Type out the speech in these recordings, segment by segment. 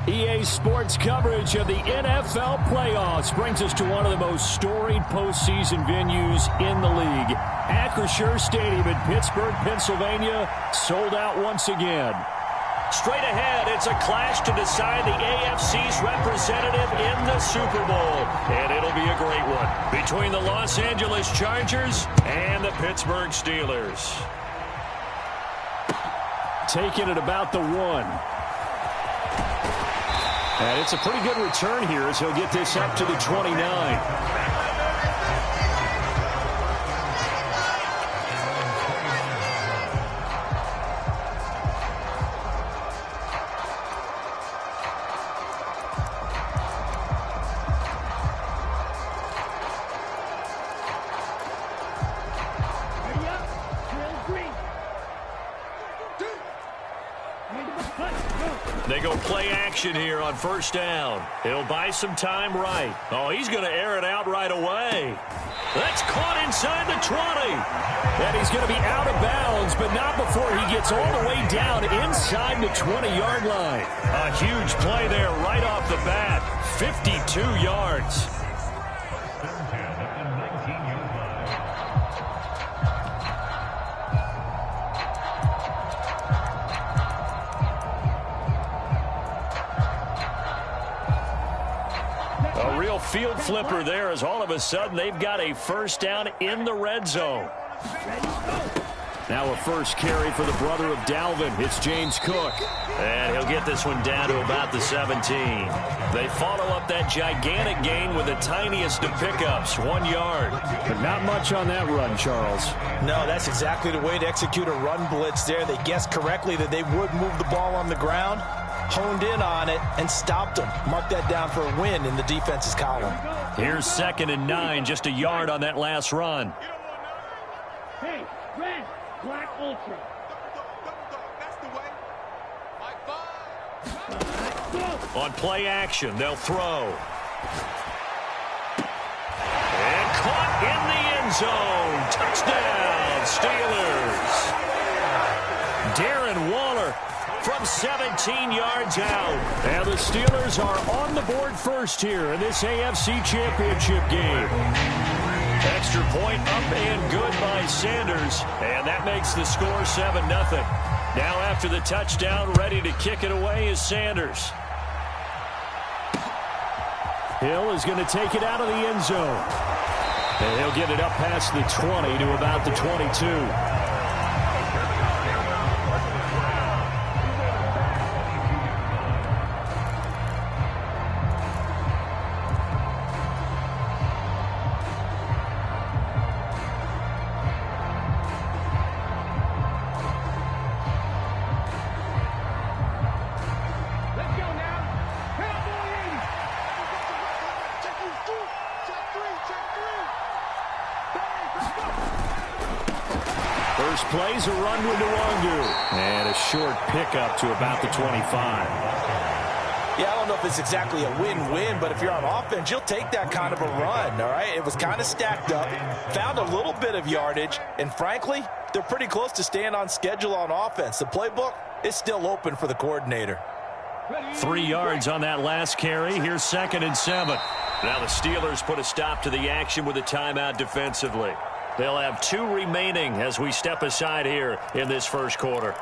EA Sports coverage of the NFL playoffs brings us to one of the most storied postseason venues in the league. Acrisure Stadium in Pittsburgh, Pennsylvania, sold out once again. Straight ahead, it's a clash to decide the AFC's representative in the Super Bowl. And it'll be a great one between the Los Angeles Chargers and the Pittsburgh Steelers. Taking it about the 1. And it's a pretty good return here as he'll get this up to the 29. They go play action here on first down. He'll buy some time right. Oh, he's going to air it out right away. That's caught inside the 20. And he's going to be out of bounds, but not before he gets all the way down inside the 20-yard line. A huge play there right off the bat. 52 yards. Field flipper there as all of a sudden they've got a first down in the red zone. Now a first carry for the brother of Dalvin. It's James Cook. And he'll get this one down to about the 17. They follow up that gigantic gain with the tiniest of pickups, 1 yard. But not much on that run, Charles. No, that's exactly the way to execute a run blitz there. They guessed correctly that they would move the ball on the ground, honed in on it, and stopped them. Mark that down for a win in the defense's column. Here's 2nd and 9, just a yard on that last run. Hey, red, black ultra. That's the way. On play action, they'll throw. And caught in the end zone. Touchdown, Steelers. Darren Waller from 17 yards out. And the Steelers are on the board first here in this AFC Championship game. Extra point up and good by Sanders. And that makes the score 7-0. Now after the touchdown, ready to kick it away is Sanders. Hill is going to take it out of the end zone. And he'll get it up past the 20 to about the 22. First play's a run with Nwangu. And a short pickup to about the 25. Yeah, I don't know if it's exactly a win-win, but if you're on offense, you'll take that kind of a run, all right? It was kind of stacked up, found a little bit of yardage, and frankly, they're pretty close to staying on schedule on offense. The playbook is still open for the coordinator. 3 yards on that last carry. Here's 2nd and 7. Now the Steelers put a stop to the action with a timeout defensively. They'll have 2 remaining as we step aside here in this first quarter.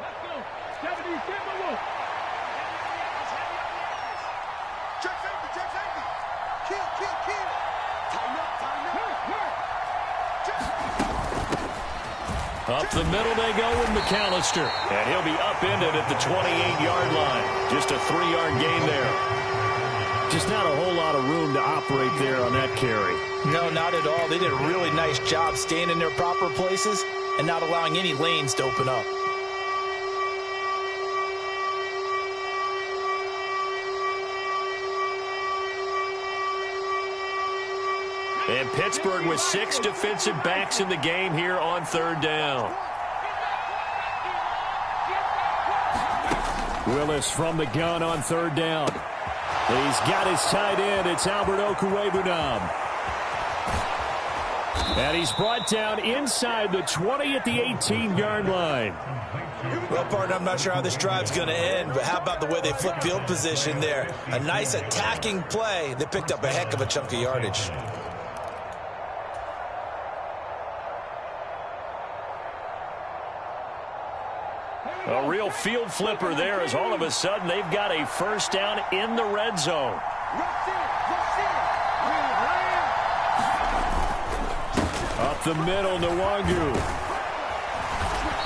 Let's go. 70, Check safety. Kill. Tighten up. Up the middle they go with McAllister. And he'll be upended at the 28-yard line. Just a 3-yard gain there. Just not a whole lot of room to operate there on that carry. No, not at all. They did a really nice job staying in their proper places and not allowing any lanes to open up. And Pittsburgh with 6 defensive backs in the game here on 3rd down. Willis from the gun on 3rd down. He's got his tight end. It's Albert Okwuegbunam. And he's brought down inside the 20 at the 18-yard line. Well, partner, I'm not sure how this drive's going to end, but how about the way they flip field position there? A nice attacking play. They picked up a heck of a chunk of yardage. A real field flipper there as all of a sudden they've got a first down in the red zone. Up the middle, Nwangu.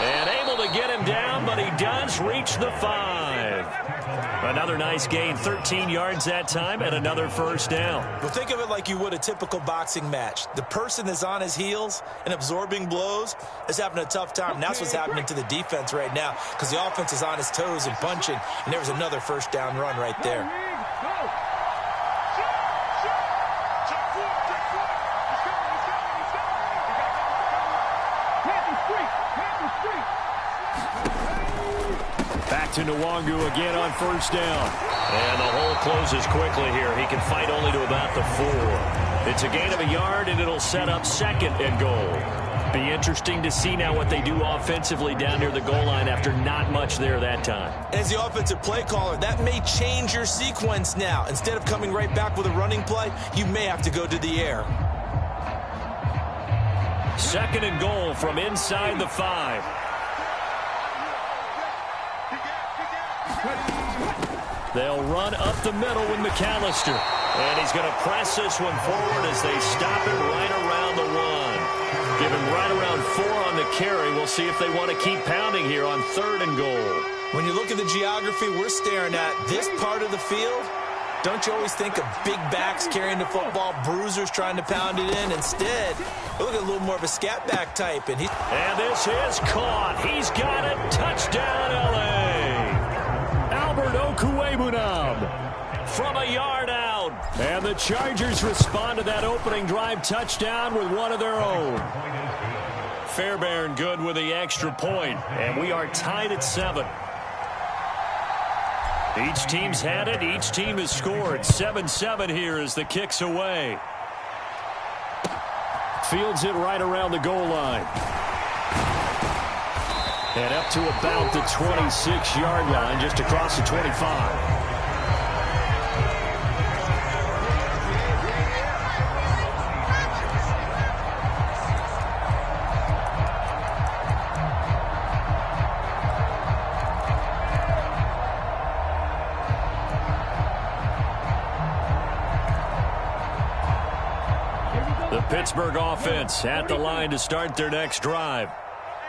And able to get him down, but he does reach the 5. Another nice gain, 13 yards that time, and another first down. Well, think of it like you would a typical boxing match. The person is on his heels and absorbing blows is having a tough time. And that's what's happening to the defense right now because the offense is on his toes and punching, and there was another first down run right there. Back to Nwangu again on first down. And the hole closes quickly here. He can fight only to about the 4. It's a gain of a yard, and it'll set up second and goal. Be interesting to see now what they do offensively down near the goal line after not much there that time. As the offensive play caller, that may change your sequence now. Instead of coming right back with a running play, you may have to go to the air. Second and goal from inside the 5. They'll run up the middle with McAllister. And he's going to press this one forward as they stop it right around the 1. Give him right around 4 on the carry. We'll see if they want to keep pounding here on third and goal. When you look at the geography we're staring at, this part of the field, don't you always think of big backs carrying the football, bruisers trying to pound it in? Instead, look at a little more of a scat back type. And this is caught. He's got it. Touchdown, L.A. Albert Okwuegbunam from a yard out. And the Chargers respond to that opening drive touchdown with one of their own. Fairbairn good with the extra point. And we are tied at 7. Each team's had it. Each team has scored. 7-7 here as the kick's away. Fields it right around the goal line. And up to about the 26-yard line, just across the 25. The Pittsburgh offense at the line to start their next drive.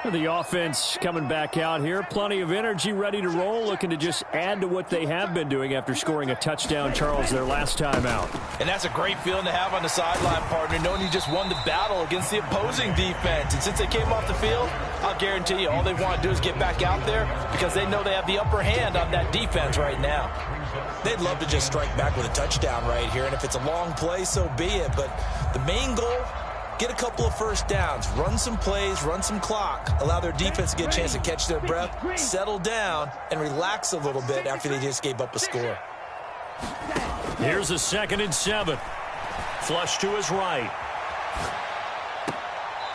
The offense coming back out here. Plenty of energy, ready to roll, looking to just add to what they have been doing after scoring a touchdown, Charles, their last time out. And that's a great feeling to have on the sideline, partner, knowing you just won the battle against the opposing defense. And since they came off the field, I'll guarantee you all they want to do is get back out there because they know they have the upper hand on that defense right now. They'd love to just strike back with a touchdown right here, and if it's a long play, so be it. But the main goal, get a couple of first downs, run some plays, run some clock, allow their defense to get a chance to catch their breath, settle down, and relax a little bit after they just gave up a score. Here's a 2nd and 7. Flush to his right.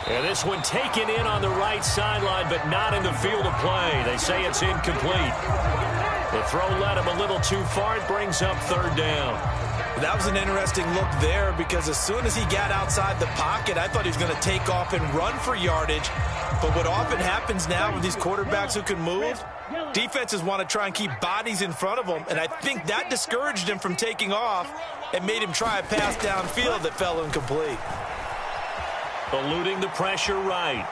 And this one taken in on the right sideline, but not in the field of play. They say it's incomplete. The throw led him a little too far. It brings up 3rd down. That was an interesting look there because as soon as he got outside the pocket, I thought he was going to take off and run for yardage. But what often happens now with these quarterbacks who can move, defenses want to try and keep bodies in front of them, and I think that discouraged him from taking off and made him try a pass downfield that fell incomplete. Eluding the pressure right.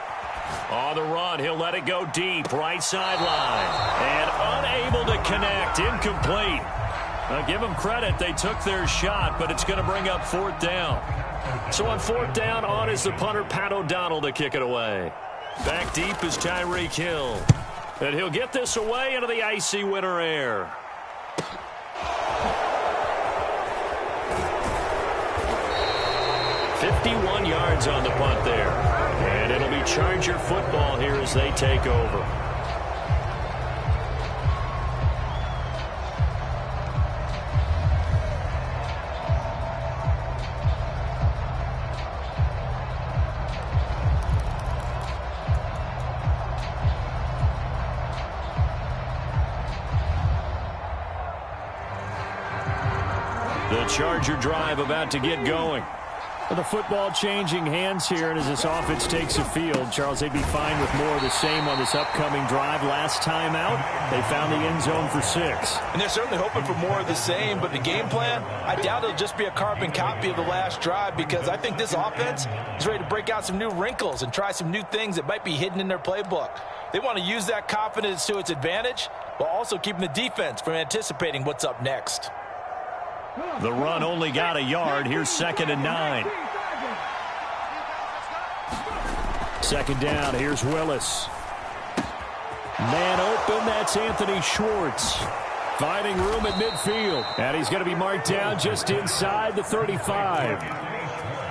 On the run, he'll let it go deep, right sideline. And unable to connect, incomplete. Now give them credit, they took their shot, but it's going to bring up 4th down. So on 4th down, on is the punter, Pat O'Donnell, to kick it away. Back deep is Tyreek Hill. And he'll get this away into the icy winter air. "51 yards on the punt there. And it'll be Charger football here as they take over. Charger drive about to get going. Well, the football changing hands here, and as this offense takes the field, Charles, they'd be fine with more of the same on this upcoming drive. Last time out, they found the end zone for 6. And they're certainly hoping for more of the same, but the game plan, I doubt it'll just be a carbon copy of the last drive, because I think this offense is ready to break out some new wrinkles and try some new things that might be hidden in their playbook. They want to use that confidence to its advantage while also keeping the defense from anticipating what's up next. The run only got a yard. Here's 2nd and 9. 2nd down. Here's Willis. Man open. That's Anthony Schwartz. Finding room at midfield. And he's going to be marked down just inside the 35.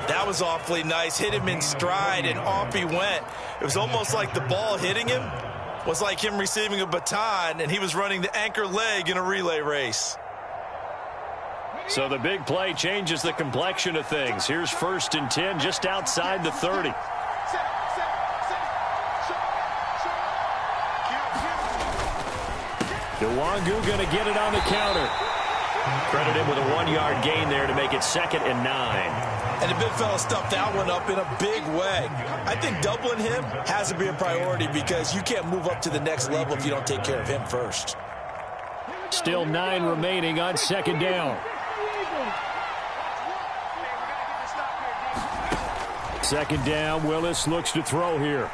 That was awfully nice. Hit him in stride, and off he went. It was almost like the ball hitting him was like him receiving a baton, and he was running the anchor leg in a relay race. So the big play changes the complexion of things. Here's 1st and 10 just outside the 30. Nwangu going to get it on the counter. Credited with a 1-yard gain there to make it 2nd and 9. And the big fella stuffed that one up in a big way. I think doubling him has to be a priority, because you can't move up to the next level if you don't take care of him first. Still 9 remaining on 2nd down. 2nd down. Willis looks to throw here.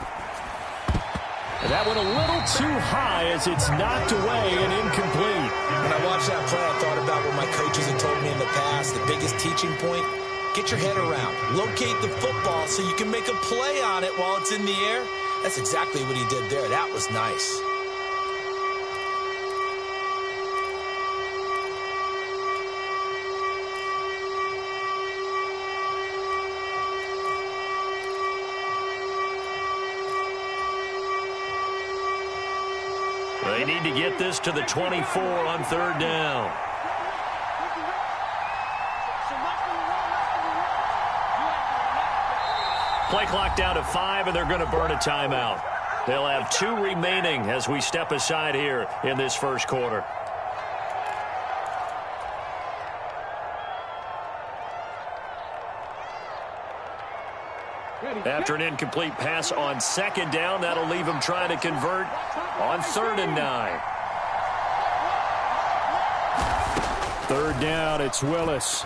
And that one a little too high as it's knocked away and incomplete. When I watched that play, I thought about what my coaches had told me in the past. The biggest teaching point, get your head around. Locate the football so you can make a play on it while it's in the air. That's exactly what he did there. That was nice. They need to get this to the 24 on 3rd down. Play clock down to 5, and they're going to burn a timeout. They'll have 2 remaining as we step aside here in this first quarter. After an incomplete pass on 2nd down, that'll leave him trying to convert on 3rd and 9. 3rd down, it's Willis.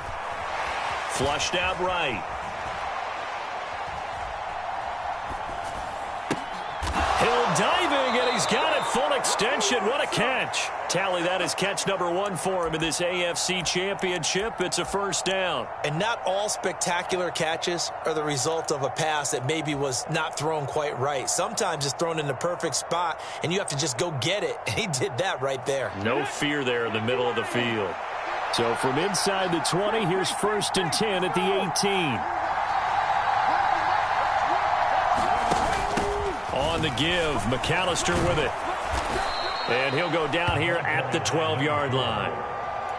Flushed out right. Hill diving, and he's got it full extension. What a catch. Tally, that is catch number 1 for him in this AFC Championship. It's a 1st down. And not all spectacular catches are the result of a pass that maybe was not thrown quite right. Sometimes it's thrown in the perfect spot, and you have to just go get it. And he did that right there. No fear there in the middle of the field. So from inside the 20, here's 1st and 10 at the 18. On the give, McAllister with it. And he'll go down here at the 12-yard line.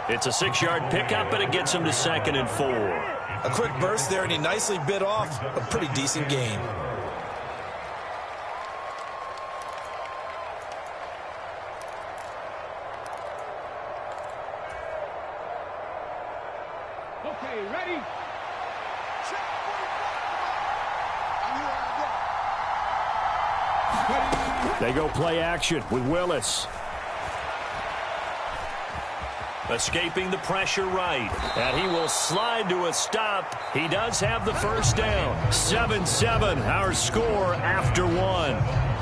It's a 6-yard pickup, and it gets him to 2nd and 4. A quick burst there, and he nicely bit off a pretty decent gain. Okay, ready? They go play action with Willis. Escaping the pressure right. And he will slide to a stop. He does have the 1st down. 7-7, our score after 1.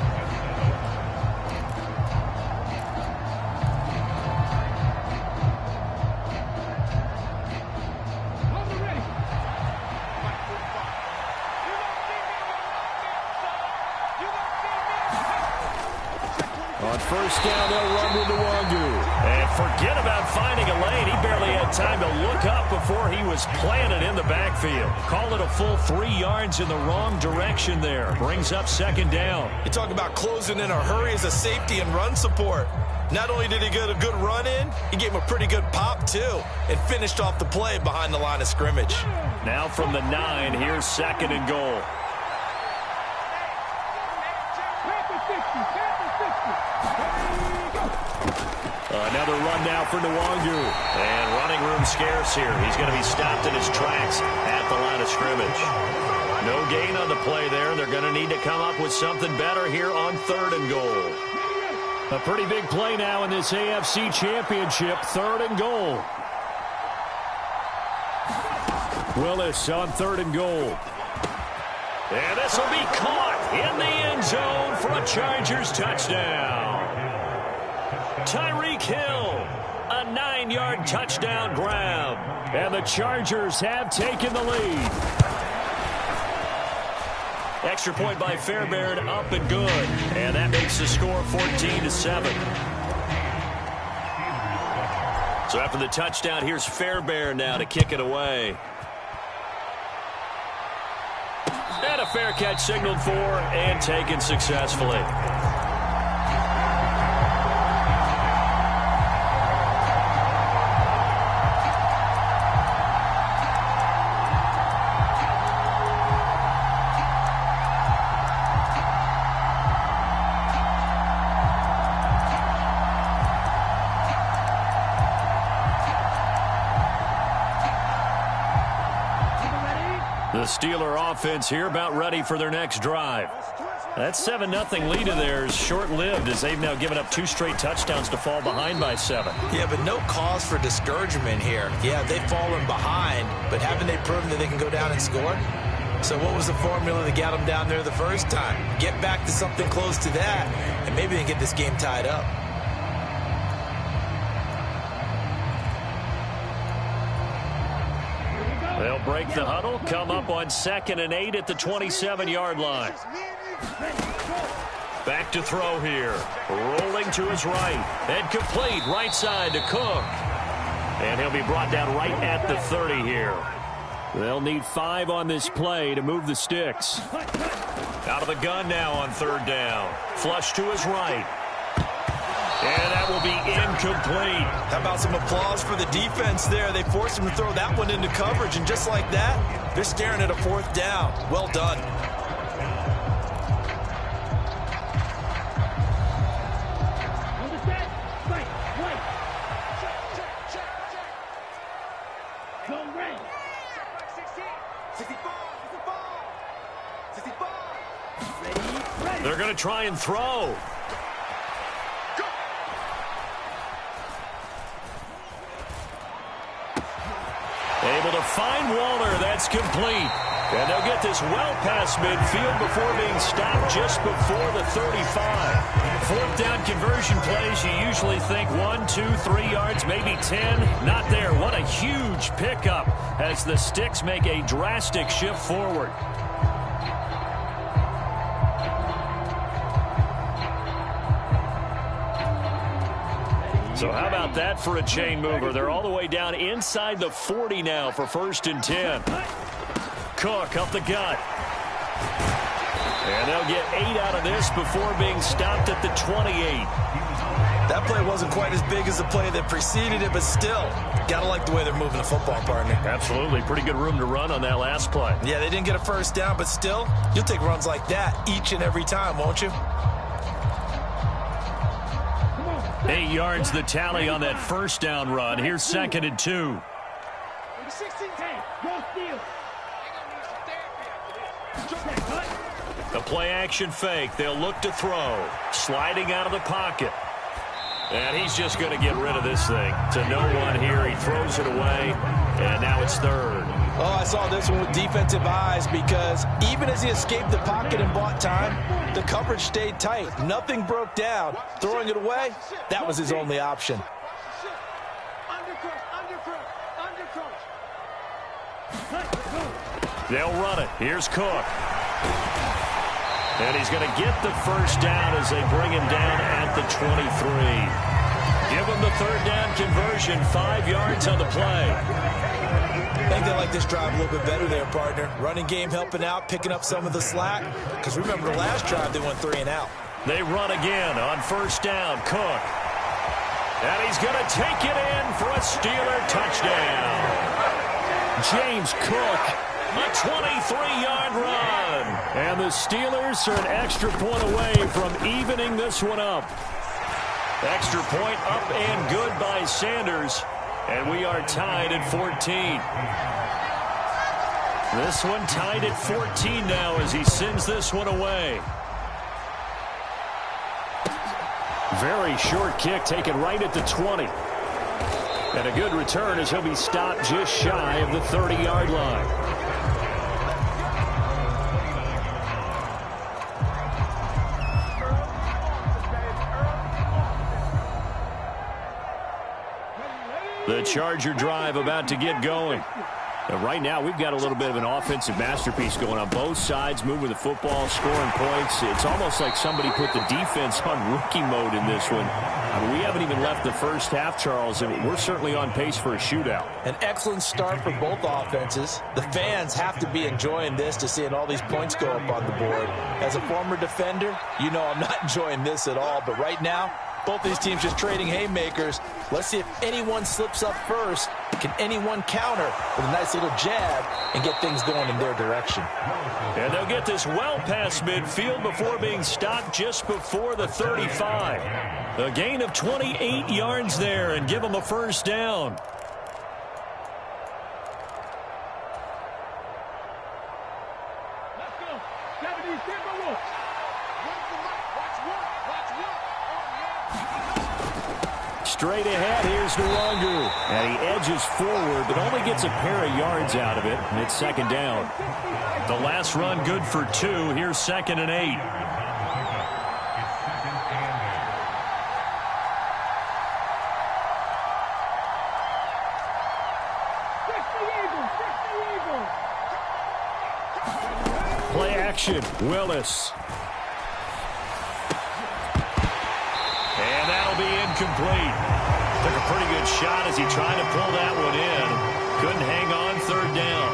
On 1st down, they'll run with Nwangu. And forget about finding a lane. He barely had time to look up before he was planted in the backfield. Call it a full 3 yards in the wrong direction there. Brings up 2nd down. You talk about closing in a hurry as a safety and run support. Not only did he get a good run in, he gave him a pretty good pop, too, and finished off the play behind the line of scrimmage. Now from the 9, here's 2nd and goal. Another run on now for Nwangu. And running room scarce here. He's going to be stopped in his tracks at the line of scrimmage. No gain on the play there. They're going to need to come up with something better here on 3rd and goal. A pretty big play now in this AFC Championship. 3rd and goal. Willis on 3rd and goal. And this will be caught in the end zone for a Chargers touchdown. Tyreek Hill, a 9-yard touchdown grab. And the Chargers have taken the lead. Extra point by Fairbairn, up and good. And that makes the score 14-7. So after the touchdown, here's Fairbairn now to kick it away. And a fair catch signaled for and taken successfully. The Steeler offense here about ready for their next drive. That 7-0 lead of theirs short-lived as they've now given up 2 straight touchdowns to fall behind by 7. Yeah, but no cause for discouragement here. Yeah, they've fallen behind, but haven't they proven that they can go down and score? So what was the formula that got them down there the first time? Get back to something close to that, and maybe they get this game tied up. They'll break the huddle, come up on 2nd and 8 at the 27-yard line. Back to throw here. Rolling to his right. And complete right side to Cook. And he'll be brought down right at the 30 here. They'll need 5 on this play to move the sticks. Out of the gun now on 3rd down. Flush to his right. And that will be incomplete. How about some applause for the defense there? They forced him to throw that one into coverage, and just like that, they're staring at a 4th down. Well done. They're going to try and throw. Able to find Waller. That's complete. And they'll get this well past midfield before being stopped just before the 35. 4th down conversion plays, you usually think 1, 2, 3 yards, maybe 10. Not there. What a huge pickup as the sticks make a drastic shift forward. So how about that for a chain mover? They're all the way down inside the 40 now for 1st and 10. Cook up the gut. And they'll get 8 out of this before being stopped at the 28. That play wasn't quite as big as the play that preceded it, but still, gotta like the way they're moving the football, partner. Absolutely. Pretty good room to run on that last play. Yeah, they didn't get a 1st down, but still, you'll take runs like that each and every time, won't you? 8 yards the tally on that 1st down run. Here's 2nd and 2. The play action fake. They'll look to throw. Sliding out of the pocket. And he's just going to get rid of this thing. To no one here. He throws it away. And now it's 3rd. Oh, I saw this one with defensive eyes because even as he escaped the pocket and bought time, the coverage stayed tight. Nothing broke down. Throwing it away, that was his only option. They'll run it. Here's Cook. And he's going to get the 1st down as they bring him down at the 23. Give him the 3rd down conversion. 5 yards on the play. I think they like this drive a little bit better there, partner. Running game helping out, picking up some of the slack. Because remember the last drive, they went 3 and out. They run again on 1st down. Cook. And he's going to take it in for a Steeler touchdown. James Cook, a 23-yard run. And the Steelers are an extra point away from evening this one up. Extra point up and good by Sanders. And we are tied at 14. This one tied at 14 now as he sends this one away. Very short kick taken right at the 20. And a good return as he'll be stopped just shy of the 30-yard line. The Charger drive about to get going. And right now, we've got a little bit of an offensive masterpiece going on both sides, moving the football, scoring points. It's almost like somebody put the defense on rookie mode in this one. I mean, we haven't even left the first half, Charles, and we're certainly on pace for a shootout. An excellent start for both offenses. The fans have to be enjoying this to seeing all these points go up on the board. As a former defender, you know I'm not enjoying this at all, but right now, both these teams just trading haymakers. Let's see if anyone slips up first. Can anyone counter with a nice little jab and get things going in their direction? And they'll get this well past midfield before being stopped just before the 35. A gain of 28 yards there and give them a first down. Let's go. 70, Timberwolves. Straight ahead, here's Nwangu. And he edges forward, but only gets a pair of yards out of it. And it's second down. The last run good for 2. Here's 2nd and 8. Play action, Willis. And that'll be incomplete. Took a pretty good shot as he tried to pull that one in. Couldn't hang on, third down.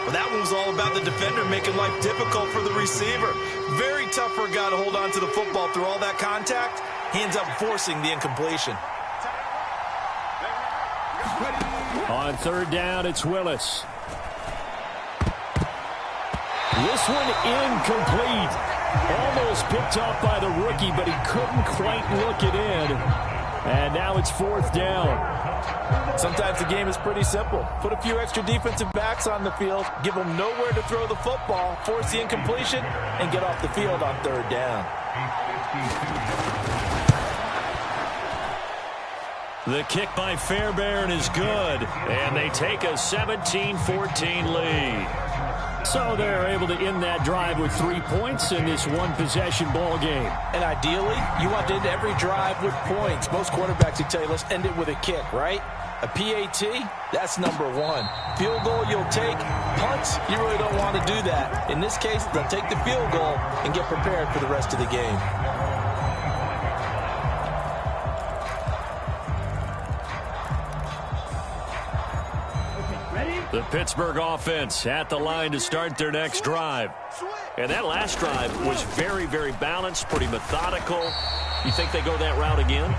Well, that one was all about the defender making life difficult for the receiver. Very tough for a guy to hold on to the football through all that contact. He ends up forcing the incompletion. On third down, it's Willis. This one incomplete. Almost picked off by the rookie, but he couldn't quite look it in. And now it's fourth down. Sometimes the game is pretty simple. Put a few extra defensive backs on the field, give them nowhere to throw the football, force the incompletion, and get off the field on third down. The kick by Fairbairn is good, and they take a 17-14 lead. So they're able to end that drive with 3 points in this one-possession ball game. And ideally, you want to end every drive with points. Most quarterbacks would tell you, let's end it with a kick, right? A PAT, that's number 1. Field goal you'll take. Punts, you really don't want to do that. In this case, they'll take the field goal and get prepared for the rest of the game. The Pittsburgh offense at the line to start their next drive. And that last drive was very, very balanced, pretty methodical. You think they go that route again?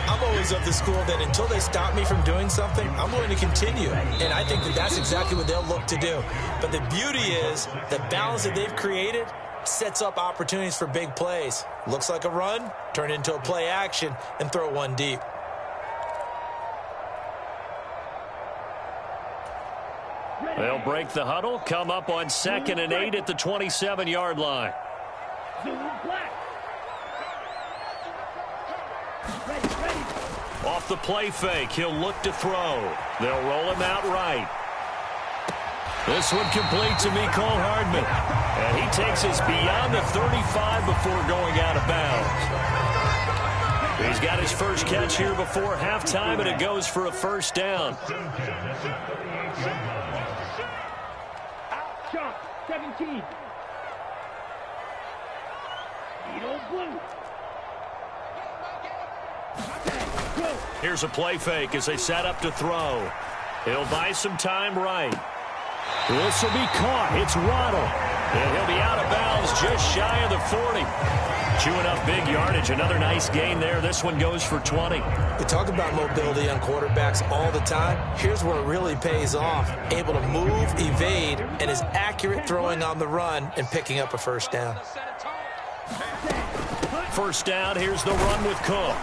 I'm always of the school that until they stop me from doing something, I'm going to continue. And I think that that's exactly what they'll look to do. But the beauty is the balance that they've created sets up opportunities for big plays. Looks like a run, turn it into a play action, and throw one deep. They'll break the huddle, come up on 2nd and 8 at the 27-yard line. Off the play fake, he'll look to throw. They'll roll him out right. This one complete to Mecole Hardman. And he takes us beyond the 35 before going out of bounds. He's got his first catch here before halftime, and it goes for a first down. Shot, 17. Needle blue. Here's a play fake as they set up to throw. He'll buy some time right. This will be caught. It's Waddle. And he'll be out of bounds just shy of the 40. Chewing up big yardage. Another nice gain there. This one goes for 20. We talk about mobility on quarterbacks all the time. Here's where it really pays off. Able to move, evade, and is accurate throwing on the run and picking up a first down. first down. Here's the run with Cook.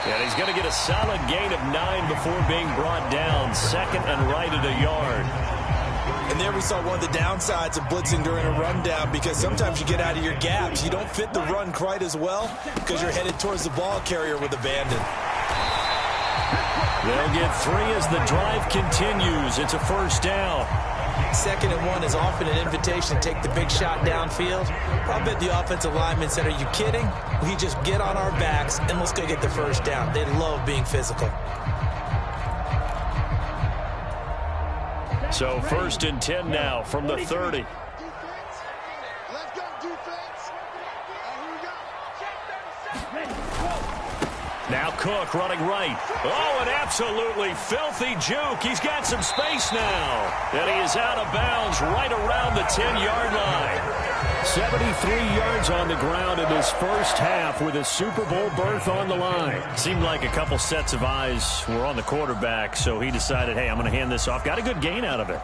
And he's going to get a solid gain of 9 before being brought down. Second and right at a yard. And there we saw one of the downsides of blitzing during a rundown, because sometimes you get out of your gaps. You don't fit the run quite as well because you're headed towards the ball carrier with abandon. They'll get 3 as the drive continues. It's a first down. 2nd and 1 is often an invitation to take the big shot downfield. I bet the offensive lineman said, "Are you kidding? We just get on our backs and let's go get the first down." They love being physical. So 1st and 10 now from the 30. Defense. Let's go, defense. Here we go. Now Cook running right. Oh, an absolutely filthy juke. He's got some space now. And he is out of bounds right around the 10-yard line. 73 yards on the ground in this first half with a Super Bowl berth on the line. Seemed like a couple sets of eyes were on the quarterback, so he decided, hey, I'm going to hand this off. Got a good gain out of it.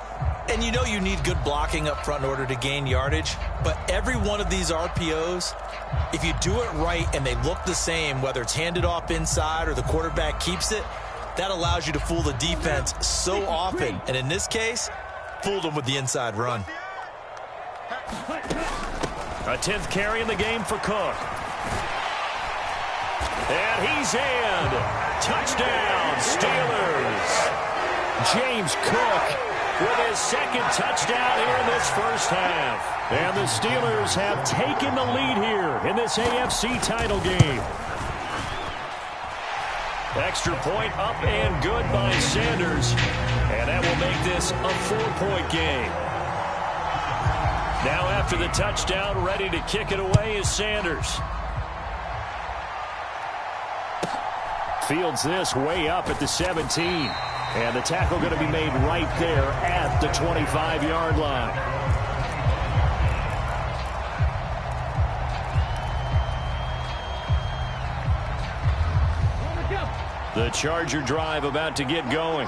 And you know you need good blocking up front in order to gain yardage. But every one of these RPOs, if you do it right and they look the same, whether it's handed off inside or the quarterback keeps it, that allows you to fool the defense so often. And in this case, fooled them with the inside run. A 10th carry in the game for Cook. And he's in. Touchdown, Steelers. James Cook with his 2nd touchdown here in this first half. And the Steelers have taken the lead here in this AFC title game. Extra point up and good by Sanders. And that will make this a 4-point game. Now after the touchdown, ready to kick it away is Sanders. Fields this way up at the 17. And the tackle going to be made right there at the 25-yard line. The Charger drive about to get going.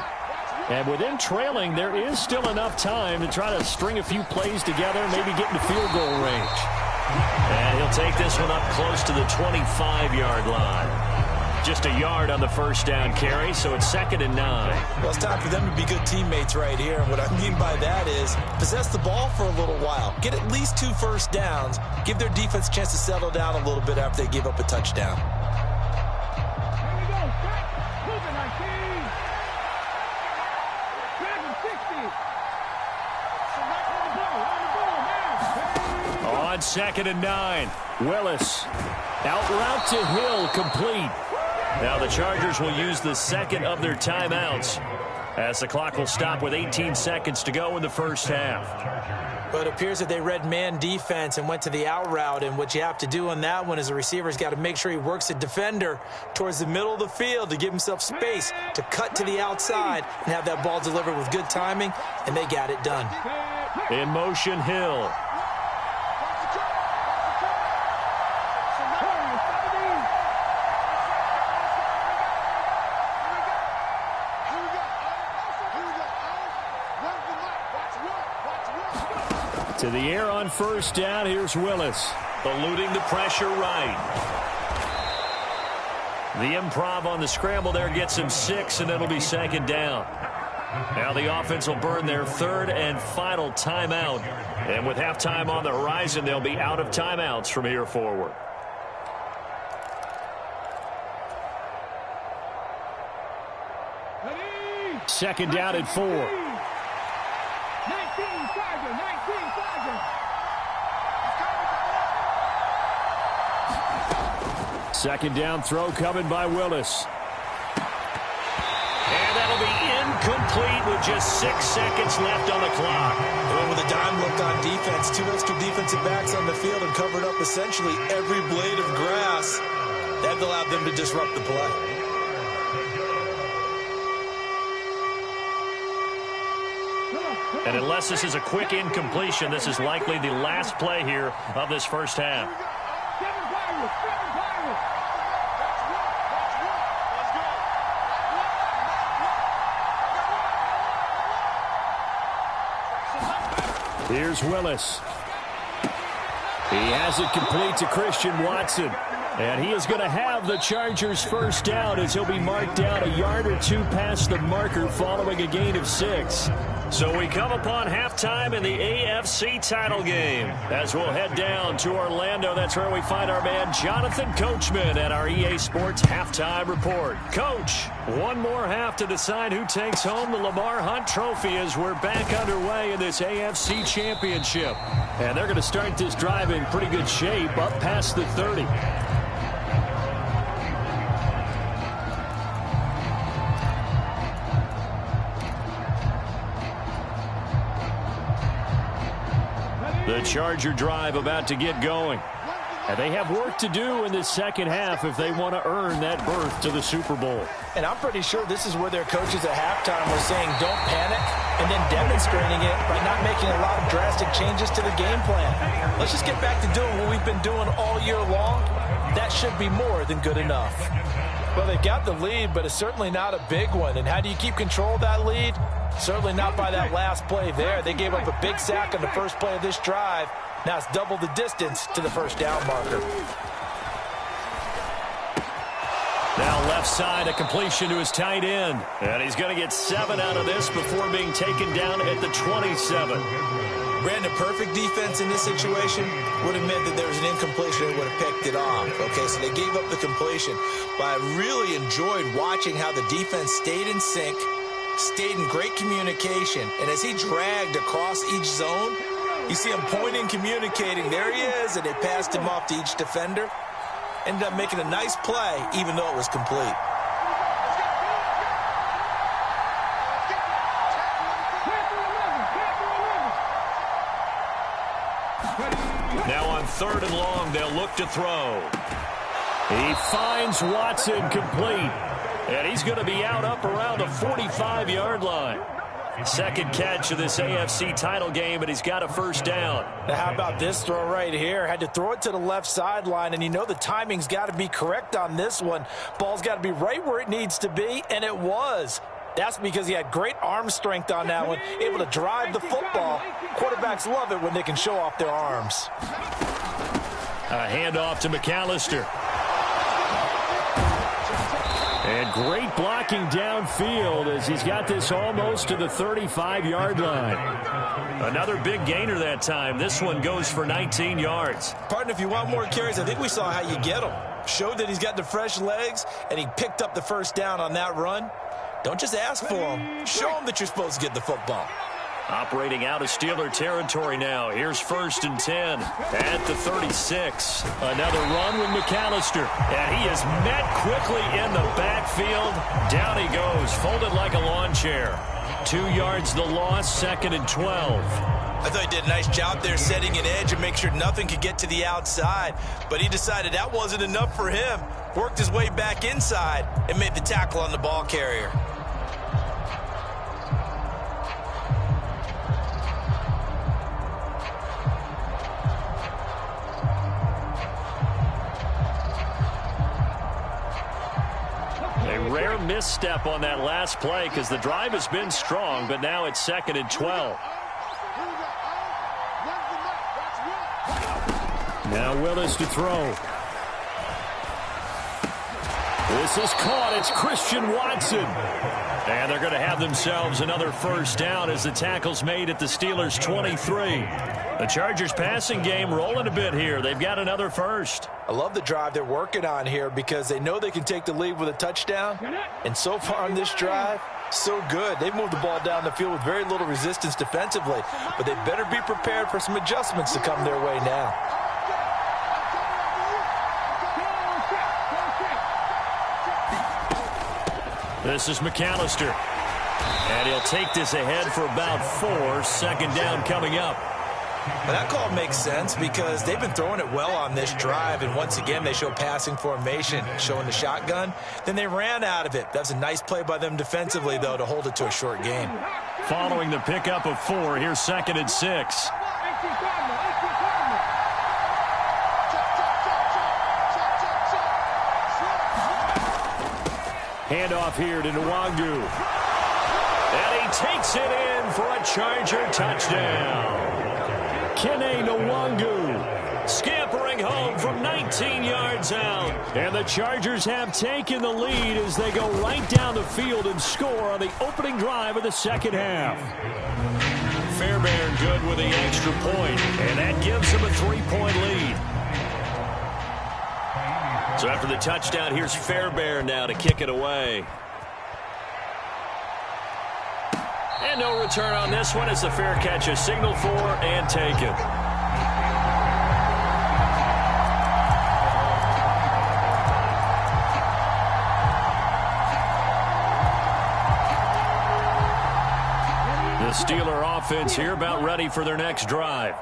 And with them trailing, there is still enough time to try to string a few plays together, maybe get into field goal range. And he'll take this one up close to the 25-yard line. Just a yard on the first down carry, so it's 2nd and 9. Well, it's time for them to be good teammates right here. And what I mean by that is possess the ball for a little while. Get at least 2 first downs. Give their defense a chance to settle down a little bit after they give up a touchdown. Here we go. Move it, 19. Dragon 60. On the ball, On 2nd and 9, Willis. Out route to Hill, complete. Now the Chargers will use the 2nd of their timeouts as the clock will stop with 18 seconds to go in the first half. But it appears that they read man defense and went to the out route, and what you have to do on that one is the receiver's got to make sure he works the defender towards the middle of the field to give himself space to cut to the outside and have that ball delivered with good timing, and they got it done. In motion, Hill. To the air on first down. Here's Willis. Eluding the pressure right. The improv on the scramble there gets him 6, and it'll be 2nd down. Now the offense will burn their 3rd and final timeout. And with halftime on the horizon, they'll be out of timeouts from here forward. Ready? 2nd down at 4. 19, Charger, 19, Charger. 2nd down throw coming by Willis. And that'll be incomplete with just 6 seconds left on the clock. And with a dime look on defense, 2 extra defensive backs on the field and covered up essentially every blade of grass. That allowed them to disrupt the play. And unless this is a quick incompletion, this is likely the last play here of this first half. 7 pirates, 7 pirates. Here's Willis. He has it complete to Christian Watson. And he is going to have the Chargers first down as he'll be marked down a yard or two past the marker following a gain of 6. So we come upon halftime in the AFC title game. As we'll head down to Orlando, that's where we find our man Jonathan Coachman at our EA Sports Halftime Report. Coach, one more half to decide who takes home the Lamar Hunt Trophy as we're back underway in this AFC Championship. And they're going to start this drive in pretty good shape up past the 30. The Charger drive about to get going. And they have work to do in this second half if they want to earn that berth to the Super Bowl. And I'm pretty sure this is where their coaches at halftime were saying don't panic, and then demonstrating it by not making a lot of drastic changes to the game plan. Let's just get back to doing what we've been doing all year long. That should be more than good enough. Well, they got the lead, but it's certainly not a big one. And how do you keep control of that lead? Certainly not by that last play there. They gave up a big sack on the first play of this drive. Now it's double the distance to the first down marker. Now left side, a completion to his tight end. And he's going to get 7 out of this before being taken down at the 27. Brandon, perfect defense in this situation would have meant that there was an incompletion and would have picked it off. Okay, so they gave up the completion. But I really enjoyed watching how the defense stayed in sync, stayed in great communication. And as he dragged across each zone, you see him pointing, communicating. There he is, and they passed him off to each defender. Ended up making a nice play, even though it was complete. Now on 3rd and long, they'll look to throw. He finds Watson complete. And he's going to be out up around the 45-yard line. Second catch of this AFC title game, and he's got a first down. Now, how about this throw right here? Had to throw it to the left sideline, and you know the timing's got to be correct on this one. Ball's got to be right where it needs to be, and it was. That's because he had great arm strength on that one, able to drive the football. Quarterbacks love it when they can show off their arms. A handoff to McAllister. And great blocking downfield as he's got this almost to the 35-yard line. Another big gainer that time. This one goes for 19 yards. Partner, if you want more carries, I think we saw how you get them. Showed that he's got the fresh legs, and he picked up the first down on that run. Don't just ask for him. Show him that you're supposed to get the football. Operating out of Steeler territory now. Here's 1st and 10 at the 36. Another run with McAllister. And he is met quickly in the backfield. Down he goes, folded like a lawn chair. 2 yards the loss, 2nd and 12. I thought he did a nice job there setting an edge and make sure nothing could get to the outside. But he decided that wasn't enough for him. Worked his way back inside and made the tackle on the ball carrier. A rare misstep on that last play because the drive has been strong, but now it's 2nd and 12. Now Willis to throw. This is caught. It's Christian Watson. And they're going to have themselves another first down as the tackle's made at the Steelers' 23. The Chargers passing game rolling a bit here. They've got another first. I love the drive they're working on here because they know they can take the lead with a touchdown. And so far on this drive, so good. They've moved the ball down the field with very little resistance defensively. But they better be prepared for some adjustments to come their way now. This is McAllister. And he'll take this ahead for about 4. 2nd down coming up. Well, that call makes sense because they've been throwing it well on this drive, and once again they show passing formation, showing the shotgun. Then they ran out of it. That was a nice play by them defensively, though, to hold it to a short gain. Following the pickup of 4, here's 2nd and 6. Handoff here to Nwangu. And he takes it in for a Charger touchdown. Kene Nwangu scampering home from 19 yards out. And the Chargers have taken the lead as they go right down the field and score on the opening drive of the second half. Fairbairn good with the extra point, and that gives them a 3-point lead. So after the touchdown, here's Fairbairn now to kick it away. And no return on this one as the fair catch is signaled for and taken. The Steeler offense here about ready for their next drive.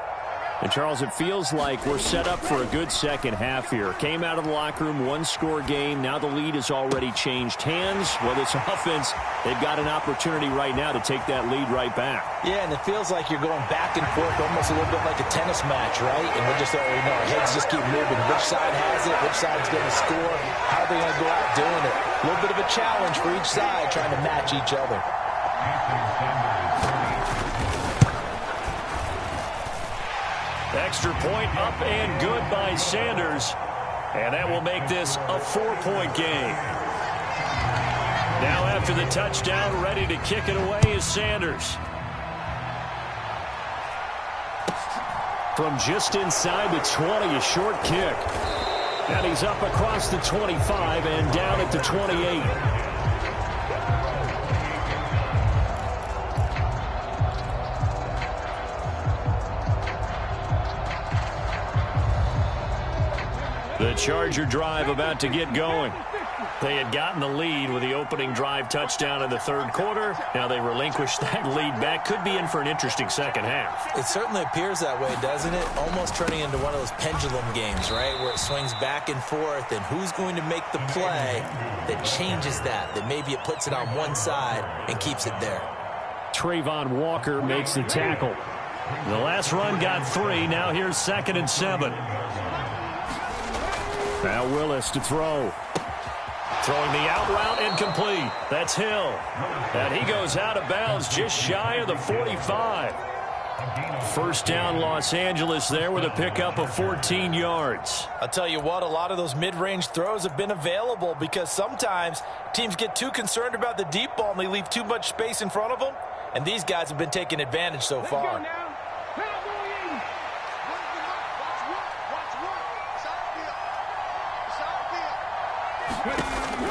And, Charles, it feels like we're set up for a good second half here. Came out of the locker room, one-score game. Now the lead has already changed hands. Well, this offense, they've got an opportunity right now to take that lead right back. Yeah, and it feels like you're going back and forth almost a little bit like a tennis match, right? And we're just already know our heads just keep moving. Which side has it? Which side's going to score? How are they going to go out doing it? A little bit of a challenge for each side trying to match each other. Extra point up and good by Sanders. And that will make this a 4-point game. Now after the touchdown, ready to kick it away is Sanders. From just inside the 20, a short kick. And he's up across the 25 and down at the 28. The Charger drive about to get going. They had gotten the lead with the opening drive touchdown in the third quarter. Now they relinquished that lead back. Could be in for an interesting second half. It certainly appears that way, doesn't it? Almost turning into one of those pendulum games, right? Where it swings back and forth, and who's going to make the play that changes that maybe it puts it on one side and keeps it there. Trayvon Walker makes the tackle. The last run got 3. Now here's 2nd and 7. Now Willis to throw. Throwing the out route incomplete. That's Hill. And he goes out of bounds just shy of the 45. First down Los Angeles there with a pickup of 14 yards. I'll tell you what, a lot of those mid-range throws have been available because sometimes teams get too concerned about the deep ball and they leave too much space in front of them. And these guys have been taking advantage so far.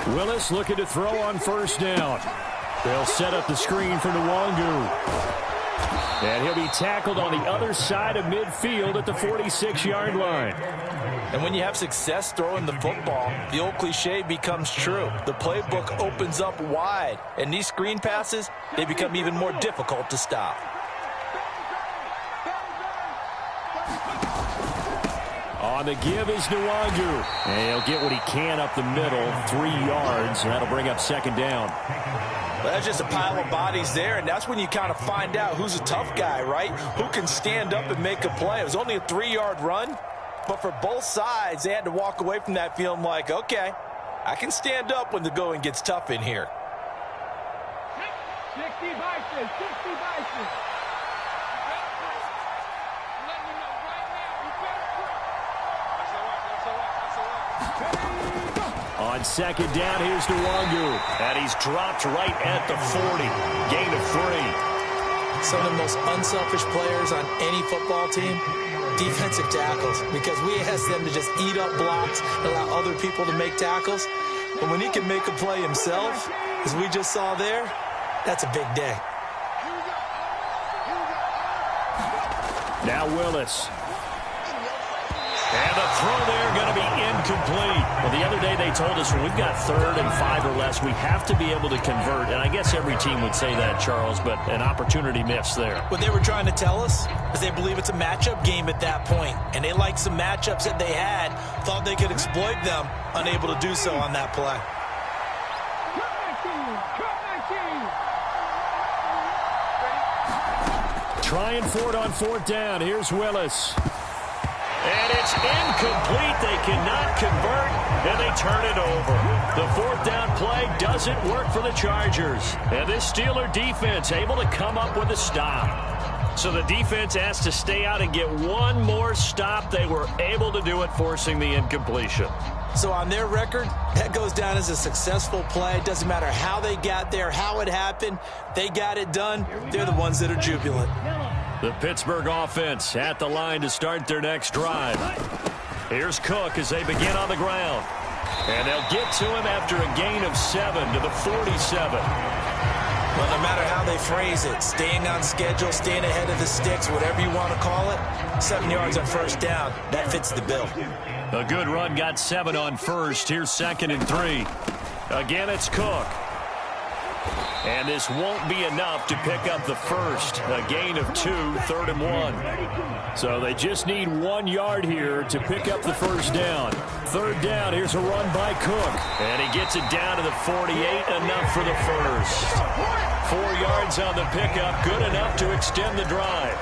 Willis looking to throw on first down. They'll set up the screen for Nwangu. And he'll be tackled on the other side of midfield at the 46-yard line. And when you have success throwing the football, the old cliche becomes true. The playbook opens up wide. And these screen passes, they become even more difficult to stop. On the give is Nwangu. And he'll get what he can up the middle, 3 yards. And that'll bring up second down. Well, that's just a pile of bodies there, and that's when you kind of find out who's a tough guy, right? Who can stand up and make a play. It was only a 3-yard run, but for both sides, they had to walk away from that feeling like, okay, I can stand up when the going gets tough in here. 60 vices, 60 vices. On second down, here's Nwangu. And he's dropped right at the 40. Gain of 3. Some of the most unselfish players on any football team, defensive tackles, because we ask them to just eat up blocks and allow other people to make tackles. But when he can make a play himself, as we just saw there, that's a big day. Now Willis. And the throw there going to be incomplete. Well, the other day they told us when we've got 3rd and 5 or less, we have to be able to convert. And I guess every team would say that, Charles, but an opportunity missed there. What they were trying to tell us is they believe it's a matchup game at that point. And they liked some matchups that they had, thought they could exploit them, unable to do so on that play. Trying for it on 4th down. Here's Willis. And it's incomplete. They cannot convert, and they turn it over. The 4th down play doesn't work for the Chargers. And this Steeler defense able to come up with a stop. So the defense has to stay out and get one more stop. They were able to do it, forcing the incompletion. So on their record, that goes down as a successful play. It doesn't matter how they got there, how it happened. They got it done. They're the ones that are jubilant. The Pittsburgh offense at the line to start their next drive. Here's Cook as they begin on the ground. And they'll get to him after a gain of 7 to the 47. Well, no matter how they phrase it, staying on schedule, staying ahead of the sticks, whatever you want to call it, 7 yards on first down, that fits the bill. A good run got 7 on first. Here's 2nd and 3. Again, it's Cook. And this won't be enough to pick up the first. A gain of 2, 3rd and 1. So they just need 1 yard here to pick up the first down. 3rd down, here's a run by Cook. And he gets it down to the 48, enough for the first. 4 yards on the pickup, good enough to extend the drive.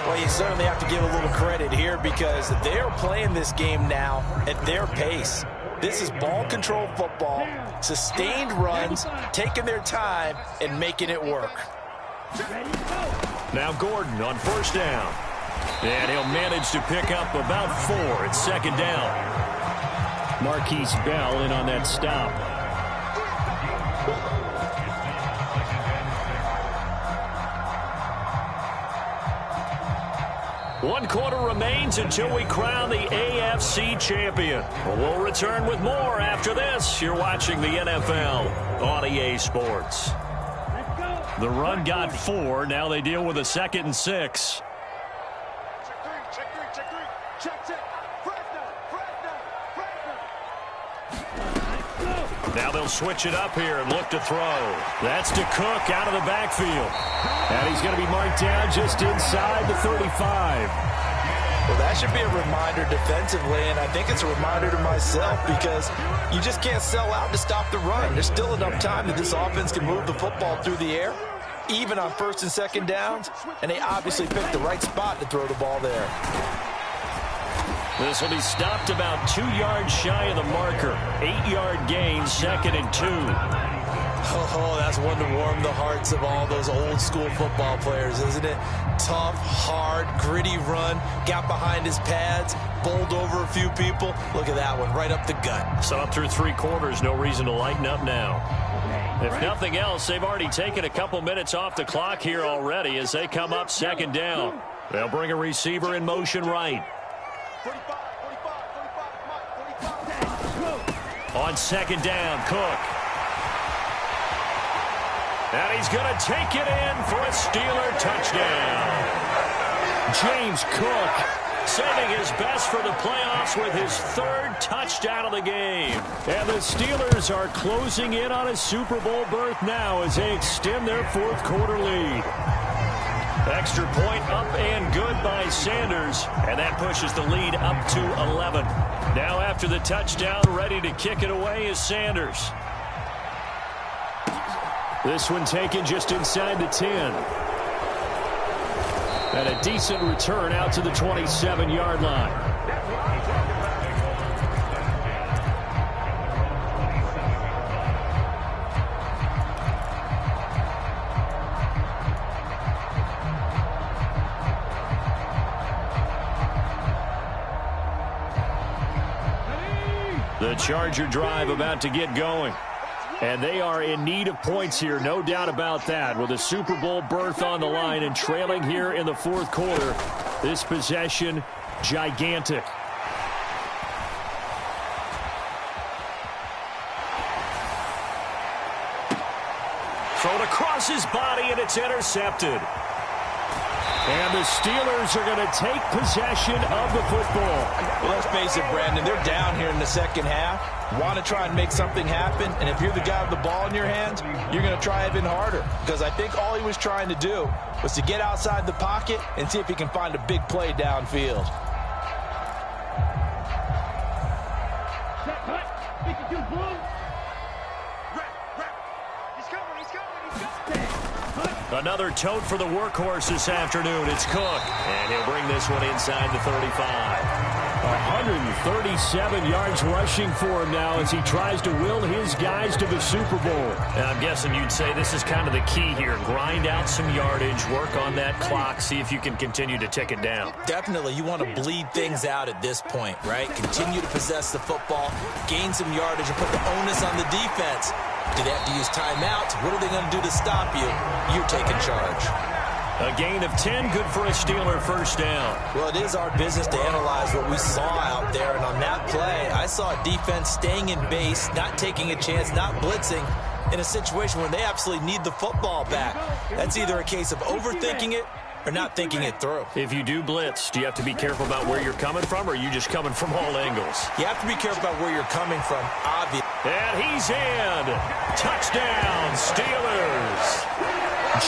Well, you certainly have to give a little credit here because they are playing this game now at their pace. This is ball control football, sustained runs, taking their time, and making it work. Now Gordon on first down. And he'll manage to pick up about 4 at 2nd down. Marquise Bell in on that stop. One quarter remains until we crown the AFC champion. We'll return with more after this. You're watching the NFL on EA Sports. The run got 4. Now they deal with a 2nd and 6. Now they'll switch it up here and look to throw. That's to Cook out of the backfield. And he's going to be marked down just inside the 35. Well, that should be a reminder defensively, and I think it's a reminder to myself because you just can't sell out to stop the run. There's still enough time that this offense can move the football through the air, even on 1st and 2nd downs, and they obviously picked the right spot to throw the ball there. This will be stopped about 2 yards shy of the marker. 8-yard gain, 2nd and 2. Oh, that's one to warm the hearts of all those old school football players, isn't it? Tough, hard, gritty run, got behind his pads, bowled over a few people. Look at that one, right up the gut. So up through 3 quarters, no reason to lighten up now. If nothing else, they've already taken a couple minutes off the clock here already as they come up 2nd down. They'll bring a receiver in motion right. On 2nd down, Cook. And he's going to take it in for a Steeler touchdown. James Cook saving his best for the playoffs with his 3rd touchdown of the game. And the Steelers are closing in on a Super Bowl berth now as they extend their 4th quarter lead. Extra point up and good by Sanders, and that pushes the lead up to 11. Now after the touchdown, ready to kick it away is Sanders. This one taken just inside the 10. And a decent return out to the 27-yard line. The Charger drive about to get going. And they are in need of points here, no doubt about that. With a Super Bowl berth on the line and trailing here in the 4th quarter, this possession, gigantic. Thrown across his body, and it's intercepted. And the Steelers are going to take possession of the football. Well, let's face it, Brandon, they're down here in the 2nd half. Want to try and make something happen, and if you're the guy with the ball in your hands, you're going to try even harder. Because I think all he was trying to do was to get outside the pocket and see if he can find a big play downfield. Another tote for the workhorse this afternoon. It's Cook. And he'll bring this one inside the 35. 137 yards rushing for him now as he tries to will his guys to the Super Bowl. And I'm guessing you'd say this is kind of the key here. Grind out some yardage, work on that clock, see if you can continue to tick it down. Definitely, you want to bleed things out at this point, right? Continue to possess the football, gain some yardage, and put the onus on the defense. Do they have to use timeouts? What are they going to do to stop you? You're taking charge. A gain of 10, good for a Steeler first down. Well, it is our business to analyze what we saw out there, and on that play, I saw a defense staying in base, not taking a chance, not blitzing, in a situation where they absolutely need the football back. That's either a case of overthinking it or not thinking it through. If you do blitz, do you have to be careful about where you're coming from, or are you just coming from all angles? You have to be careful about where you're coming from, obviously. And he's in. Touchdown, Steelers.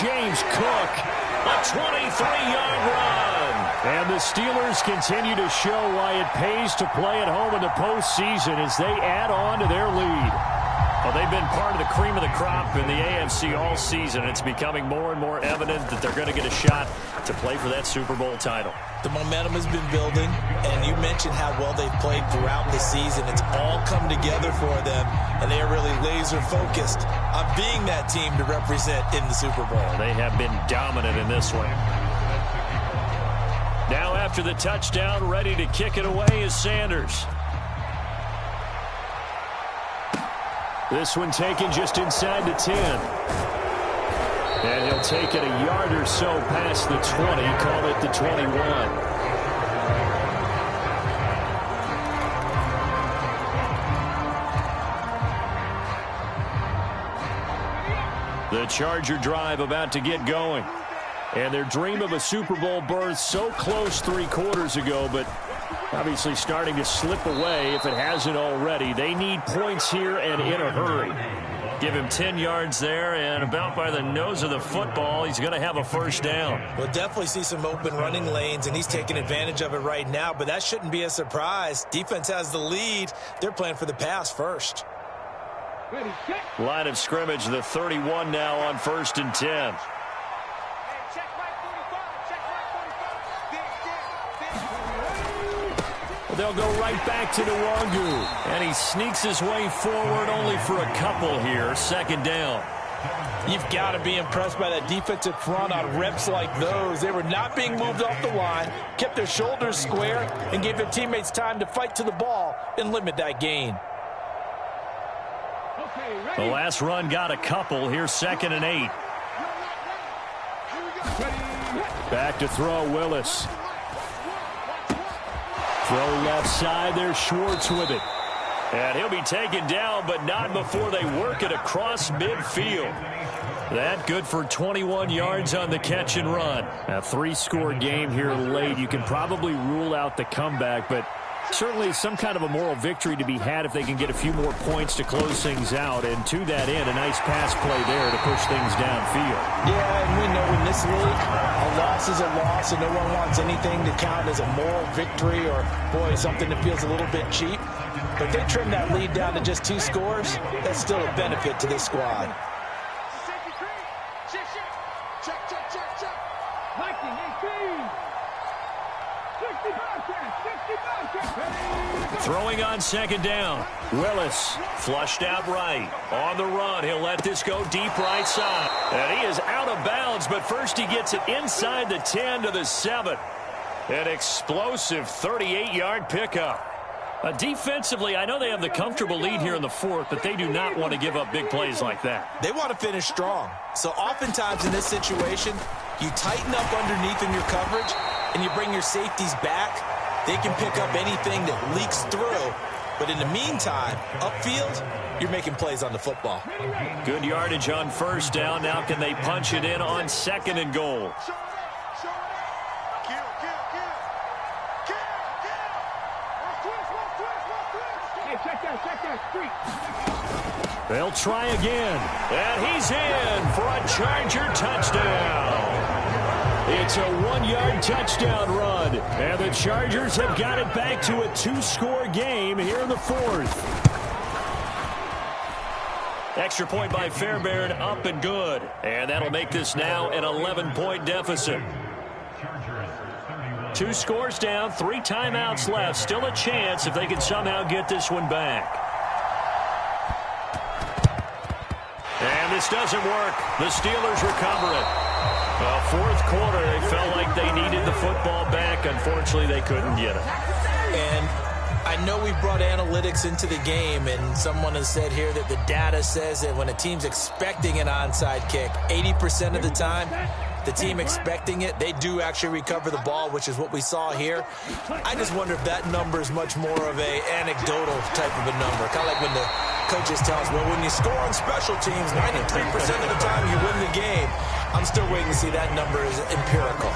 James Cook. A 23-yard run. And the Steelers continue to show why it pays to play at home in the postseason as they add on to their lead. Well, they've been part of the cream of the crop in the AFC all season. It's becoming more and more evident that they're going to get a shot to play for that Super Bowl title. The momentum has been building, and you mentioned how well they've played throughout the season. It's all come together for them, and they are really laser-focused on being that team to represent in the Super Bowl. They have been dominant in this one. Now after the touchdown, ready to kick it away is Sanders. This one taken just inside the 10. And he'll take it a yard or so past the 20, call it the 21. The Charger drive about to get going. And their dream of a Super Bowl berth so close 3 quarters ago, but obviously starting to slip away if it hasn't already. They need points here and in a hurry. Give him 10 yards there, and about by the nose of the football, he's going to have a first down. We'll definitely see some open running lanes, and he's taking advantage of it right now, but that shouldn't be a surprise. Defense has the lead. They're playing for the pass first. Line of scrimmage, the 31 now on 1st and 10. They'll go right back to Nwangu. And he sneaks his way forward only for a couple here. 2nd down. You've got to be impressed by that defensive front on reps like those. They were not being moved off the line, kept their shoulders square, and gave their teammates time to fight to the ball and limit that gain. The last run got a couple. Here's 2nd and 8. Back to throw, Willis. Throw left side, there's Schwartz with it. And he'll be taken down, but not before they work it across midfield. That good for 21 yards on the catch and run. A 3-score game here late. You can probably rule out the comeback, but certainly some kind of a moral victory to be had if they can get a few more points to close things out. And to that end, a nice pass play there to push things downfield. Yeah, and we know in this league, a loss is a loss, and no one wants anything to count as a moral victory or, boy, something that feels a little bit cheap. But if they trim that lead down to just 2 scores, that's still a benefit to this squad. Throwing on 2nd down. Willis. Flushed out right. On the run. He'll let this go deep right side. And he is out of bounds, but first he gets it inside the 10 to the 7. An explosive 38-yard pickup. Defensively, I know they have the comfortable lead here in the 4th, but they do not want to give up big plays like that. They want to finish strong. So oftentimes in this situation, you tighten up underneath in your coverage, and you bring your safeties back. They can pick up anything that leaks through. But in the meantime, upfield, you're making plays on the football. Good yardage on 1st down. Now can they punch it in on 2nd and goal? They'll try again. And he's in for a Charger touchdown. It's a 1-yard touchdown run. And the Chargers have got it back to a 2-score game here in the 4th. Extra point by Fairbairn, up and good. And that'll make this now an 11-point deficit. 2 scores down, 3 timeouts left. Still a chance if they can somehow get this one back. And this doesn't work. The Steelers recover it. Fourth quarter, they felt like they needed the football back. Unfortunately, they couldn't get it. And I know we brought analytics into the game, and someone has said here that the data says that when a team's expecting an onside kick, 80% of the time, the team expecting it, they do actually recover the ball, which is what we saw here. I just wonder if that number is much more of an anecdotal type of a number. Kind of like when the coaches tell us, well, when you score on special teams, 93% of the time you win the game. I'm still waiting to see that number is empirical.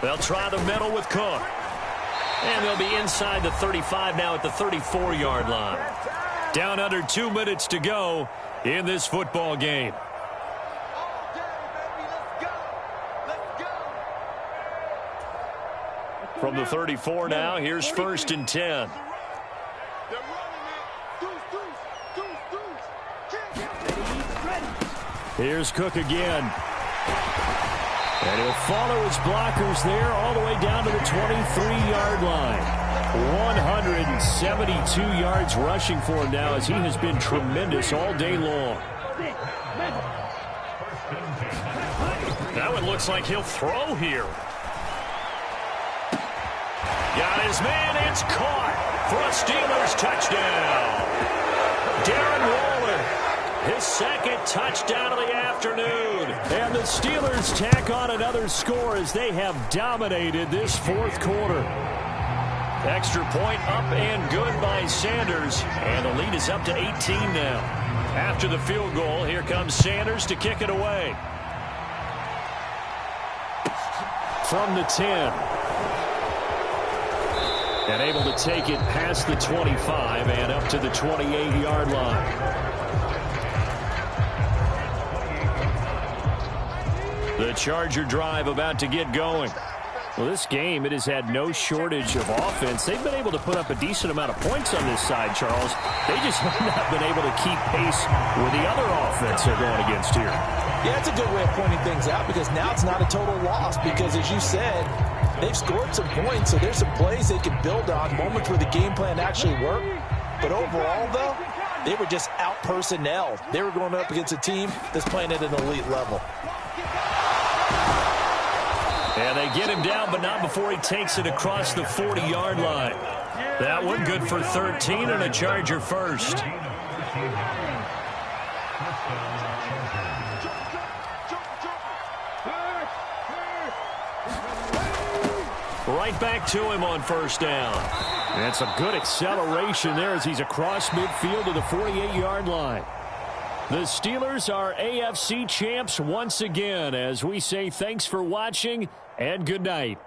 They'll try the middle with Cook. And they'll be inside the 35 now at the 34-yard line. Down under 2 minutes to go in this football game. From the 34 now, here's 1st and 10. Here's Cook again. And he'll follow his blockers there all the way down to the 23-yard line. 172 yards rushing for him now as he has been tremendous all day long. Now it looks like he'll throw here. Got his man. It's caught for a Steelers touchdown. Darren Waller, his second touchdown of the afternoon. And the Steelers tack on another score as they have dominated this fourth quarter. Extra point up and good by Sanders. And the lead is up to 18 now. After the field goal, here comes Sanders to kick it away. From the 10. And able to take it past the 25 and up to the 28-yard line. The Charger drive about to get going. Well, this game, it has had no shortage of offense. They've been able to put up a decent amount of points on this side, Charles. They just have not been able to keep pace with the other offense they're going against here. Yeah, it's a good way of pointing things out because now it's not a total loss because, as you said, they've scored some points, so there's some plays they can build on, moments where the game plan actually worked. But overall, though, they were just out-personnelled. They were going up against a team that's playing at an elite level. And they get him down, but not before he takes it across the 40-yard line. That one good for 13 and a Charger first. Right back to him on first down. And some good acceleration there as he's across midfield to the 48-yard line. The Steelers are AFC champs once again as we say thanks for watching and good night.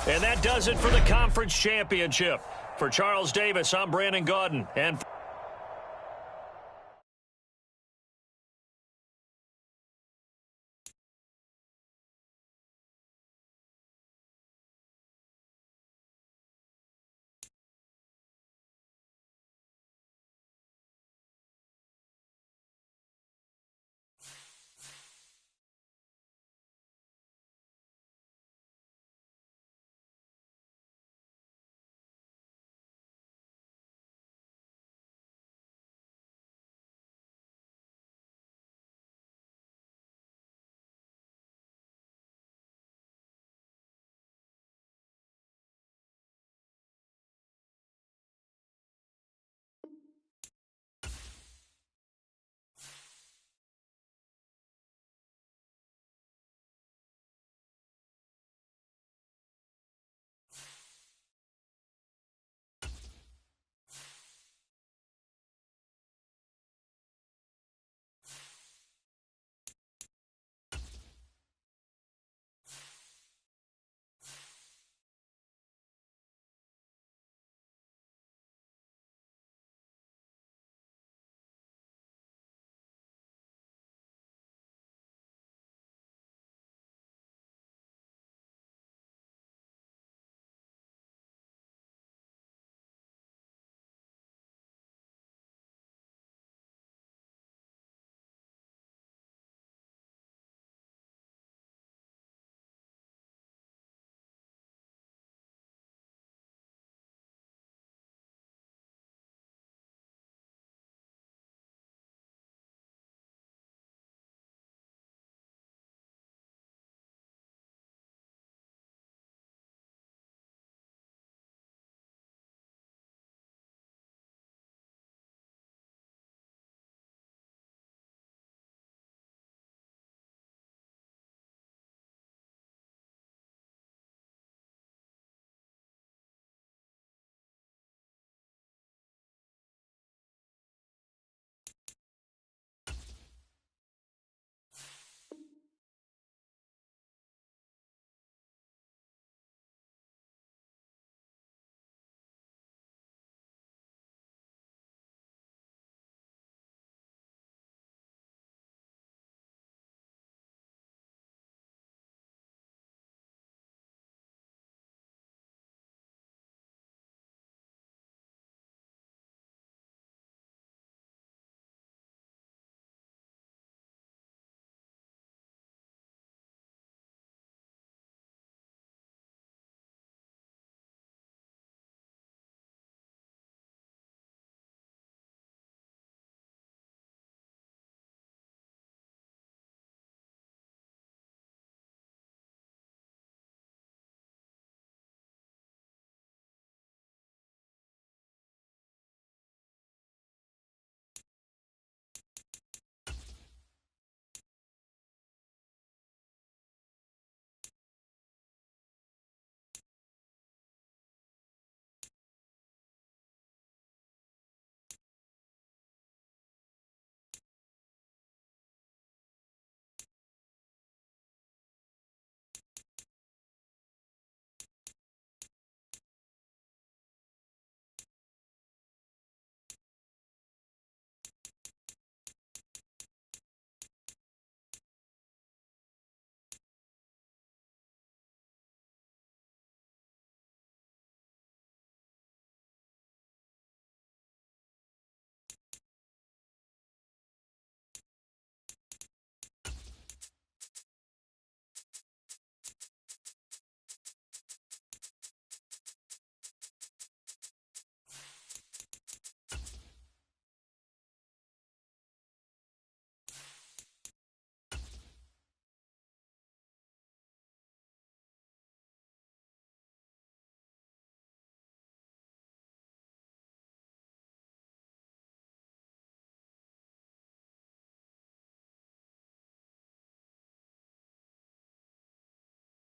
And that does it for the conference championship. For Charles Davis, I'm Brandon Gaudin. And